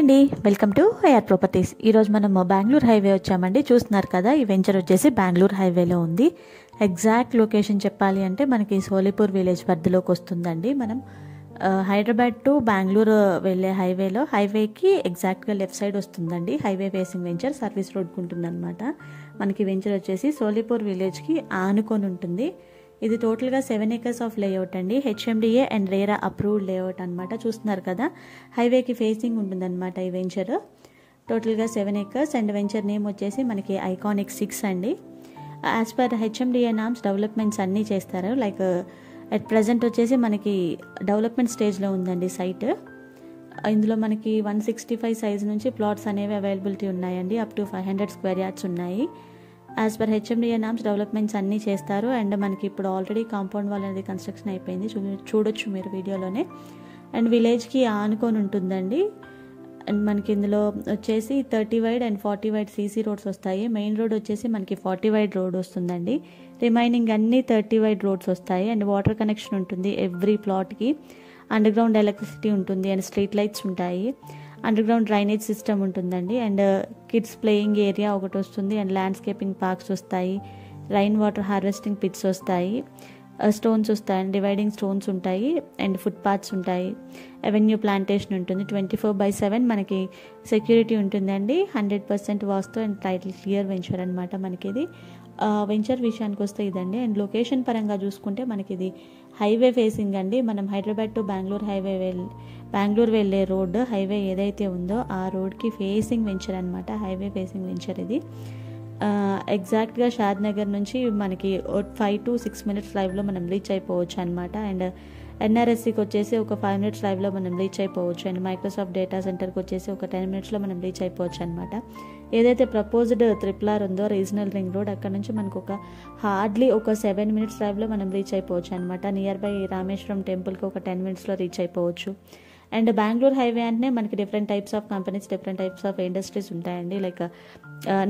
అండి, welcome to AR properties. ఈరోజు మనం బెంగళూరు హైవే వచ్చామండి. చూస్తున్నారు కదా, ఈ వెంచర్ వచ్చేసి బెంగళూరు హైవేలో ఉంది. ఎగ్జాక్ట్ లొకేషన్ చెప్పాలి అంటే మనకి సోలిపూర్ విలేజ్ పరిధిలోకి వస్తుందండి. మనం హైదరాబాద్ టు బెంగళూరు వెళ్ళే హైవేకి ఎగ్జాక్ట్గా లెఫ్ట్ సైడ్ వస్తుందండి. హైవే ఫేసింగ్ వెంచర్ సర్వీస్ రోడ్కి ఉంటుందన్నమాట. మనకి వెంచర్ వచ్చేసి సోలిపూర్ విలేజ్కి ఆనుకొని ఉంటుంది. ఇది టోటల్గా 7 acres ఆఫ్ లేఅవుట్ అండి. HMDA and RERA approved layout అనమాట. చూస్తున్నారు కదా, హైవేకి ఫేసింగ్ ఉంటుందన్నమాట ఈ వెంచర్. టోటల్గా 7 acres అండ్ వెంచర్ నేమ్ వచ్చేసి మనకి ఐకానిక్ 6 అండి. As per HMDA norms developments అన్నీ చేస్తారు. లైక్ అట్ ప్రజెంట్ వచ్చేసి మనకి డెవలప్మెంట్ స్టేజ్లో ఉందండి సైట్. ఇందులో మనకి 165 సైజ్ నుంచి ప్లాట్స్ అనేవి అవైలబిలిటీ ఉన్నాయండి. అప్ టు 500 స్క్వేర్ యార్డ్స్ ఉన్నాయి. As per HMDA norms developments అన్నీ చేస్తారు. అండ్ మనకి ఇప్పుడు ఆల్రెడీ కాంపౌండ్ వాల్ అనేది కన్స్ట్రక్షన్ అయిపోయింది, చూడొచ్చు మీరు వీడియోలోనే. అండ్ విలేజ్కి ఆనుకొని ఉంటుందండి. అండ్ మనకి ఇందులో వచ్చేసి 30 wide and 40 wide CC roads వస్తాయి. మెయిన్ రోడ్ వచ్చేసి మనకి 40 వైడ్ రోడ్ వస్తుందండి. రిమైనింగ్ అన్ని 30 వైడ్ రోడ్స్ వస్తాయి. అండ్ వాటర్ కనెక్షన్ ఉంటుంది ఎవ్రీ ప్లాట్కి. అండర్ గ్రౌండ్ ఎలక్ట్రిసిటీ ఉంటుంది అండ్ స్ట్రీట్ లైట్స్ ఉంటాయి. అండర్ గ్రౌండ్ డ్రైనేజ్ సిస్టమ్ ఉంటుందండి. అండ్ కిడ్స్ ప్లేయింగ్ ఏరియా ఒకటి వస్తుంది. అండ్ ల్యాండ్స్కేపింగ్ పార్క్స్ వస్తాయి. రైన్ వాటర్ హార్వెస్టింగ్ పిట్స్ వస్తాయి. స్టోన్స్ వస్తాయి అండ్ డివైడింగ్ స్టోన్స్ ఉంటాయి. అండ్ ఫుట్ పాత్స్ ఉంటాయి. అవెన్యూ ప్లాంటేషన్ ఉంటుంది. 24/7 మనకి సెక్యూరిటీ ఉంటుందండి. 100% వాస్తు అండ్ టైటిల్ క్లియర్ వెంచర్ అనమాట మనకి ఇది. వెంచర్ విషయానికి వస్తే ఇదండి. అండ్ లొకేషన్ పరంగా చూసుకుంటే మనకి ఇది హైవే ఫేసింగ్ అండి. మనం హైదరాబాద్ టు బెంగళూరు వెళ్ళే రోడ్ హైవే ఏదైతే ఉందో ఆ రోడ్కి ఫేసింగ్ వెంచర్ అనమాట. హైవే ఫేసింగ్ వెంచర్ ఇది. ఎగ్జాక్ట్గా షాద్ నగర్ నుంచి మనకి 5 to 6 minutes డ్రైవ్లో మనం రీచ్ అయిపోవచ్చు అనమాట. అండ్ ఎన్ఆర్ఎస్సికి వచ్చేసి ఒక 5 minutes డ్రైవ్లో మనం రీచ్ అయిపోవచ్చు. అండ్ మైక్రోసాఫ్ట్ డేటా సెంటర్కి వచ్చేసి ఒక 10 minutesలో మనం రీచ్ అయిపోవచ్చు అనమాట. ఏదైతే ప్రపోజ్డ్ RRR ఉందో రీజనల్ రింగ్ రోడ్, అక్కడ నుంచి మనకు హార్డ్లీ ఒక 7 minutes డ్రైవ్లో మనం రీచ్ అయిపోవచ్చు అనమాట. నియర్ బై రామేశ్వరం టెంపుల్కి ఒక 10 minutesలో రీచ్ అయిపోవచ్చు. అండ్ బెంగళూరు హైవే అంటే మనకి different types of companies, different types of industries ఉంటాయండి. లైక్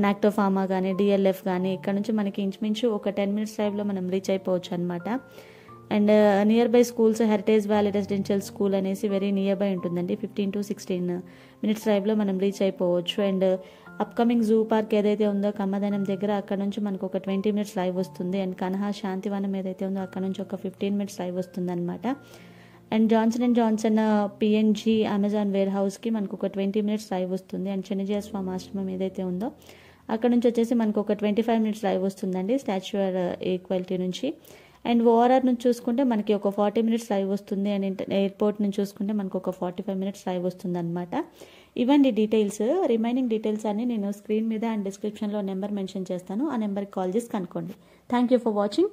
నాక్టో ఫార్మా కానీ, డిఎల్ఎఫ్ కానీ, ఇక్కడ నుంచి మనకి ఇంచుమించు ఒక 10 minutes డ్రైవ్లో మనం రీచ్ అయిపోవచ్చు అనమాట. And near by schools, heritage valley residential school అనేసి వెరీ నియర్ బై ఉంటుందండి. 15 to 16 minutes డ్రైవ్లో మనం రీచ్ అయిపోవచ్చు. అండ్ అప్కమింగ్ జూ పార్క్ ఏదైతే ఉందో కమ్మదనం దగ్గర, అక్కడ నుంచి మనకు ఒక 20 minutes డ్రైవ్ వస్తుంది. అండ్ కన్హా శాంతివనం ఏదైతే ఉందో అక్కడ నుంచి ఒక 15 minutes డ్రైవ్ వస్తుంది అనమాట. అండ్ జాన్సన్ పిఎన్జీ అమెజాన్ వేర్ హౌస్కి మనకు ఒక 20 minutes డ్రైవ్ వస్తుంది. అండ్ చెన్నజయ స్వామి ఆశ్రమం ఏదైతే ఉందో అక్కడ నుంచి వచ్చేసి మనకు ఒక 25 minutes డ్రైవ్ వస్తుందండి స్టాచ్యూర్ ఈక్వాలిటీ నుంచి. అండ్ ఓఆర్ఆర్ నుంచి చూసుకుంటే మనకి ఒక 40 minutes డ్రైవ్ వస్తుంది. అండ్ ఎయిర్పోర్ట్ నుంచి చూసుకుంటే మనకు ఒక 45 minutes డ్రైవ్ వస్తుంది అనమాట. ఇవ్వండి డీటెయిల్స్. రిమైనింగ్ డీటెయిల్స్ అన్ని నేను స్క్రీన్ మీద అండ్ డిస్క్రిప్షన్లో నెంబర్ మెన్షన్ చేస్తాను. ఆ నెంబర్కి కాల్ చేసి కనుక్కోండి. Thank you for watching.